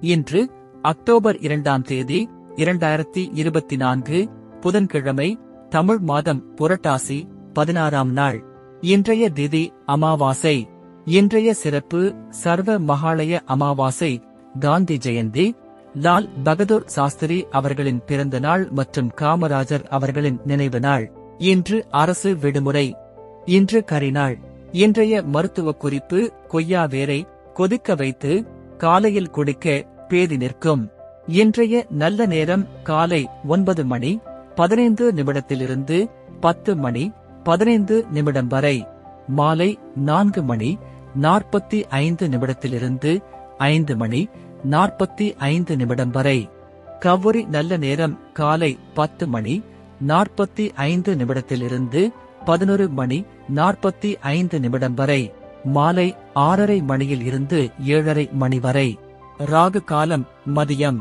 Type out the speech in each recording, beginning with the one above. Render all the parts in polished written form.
இன்று அக்டோபர் 2ஆம் தேதி 2024 புதன்கிழமை, தமிழ் மாதம் புரட்டாசி 16ஆம் நாள். இன்றைய திதி அமாவாசை. இன்றைய சிறப்பு சர்வ மகாலய அமாவாசை, காந்தி ஜெயந்தி, லால் பகதூர் சாஸ்திரி அவர்களின் பிறந்த நாள் மற்றும் காமராஜர் அவர்களின் நினைவு நாள். இன்று அரசு விடுமுறை. இன்று கரிநாள். இன்றைய மருத்துவ குறிப்பு: கொய்யா வேரை கொதிக்க வைத்து காலையில் குடிக்க பேதி நிற்கும். இன்றைய நல்ல நேரம் காலை 9 மணி 15 நிமிடத்திலிருந்து 10 மணி 15 நிமிடம் வரை. மாலை 4 மணி 45 நிமிடத்திலிருந்து 5 மணி 45 நிமிடம் வரை. கவுரி நல்ல நேரம் காலை 10 மணி 45 நிமிடத்திலிருந்து 11 மணி 45 நிமிடம் வரை. மாலை 6:30 மணியில் இருந்து 7:30 மணி வரை. ராகு காலம் மதியம்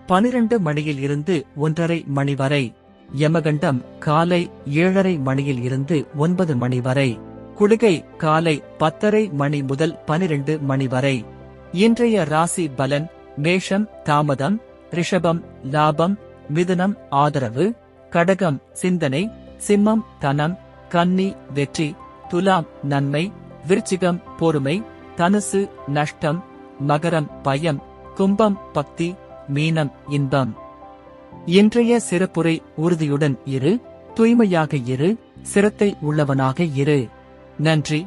12 மணியில் இருந்து 1:30 மணி வரை. யமகண்டம் காலை 7:30 மணியில் இருந்து 9 மணி வரை. குளிகை காலை 10:30 மணி முதல் 12 மணி வரை. இன்றைய ராசி பலன்: மேஷம் தாமதம், ரிஷபம் லாபம், மிதுனம் ஆதரவு, கடகம் சிந்தனை, சிம்மம் தனம், கன்னி வெற்றி, துலாம் நன்மை, விருச்சிகம் பொறுமை, தனுசு நஷ்டம், மகரம் பயம், கும்பம் பக்தி, மீனம் இன்பம். இன்றைய சிறப்புரை: உறுதியுடன் இரு, தூய்மையாக இரு, சிரத்தை உள்ளவனாக இரு. நன்றி.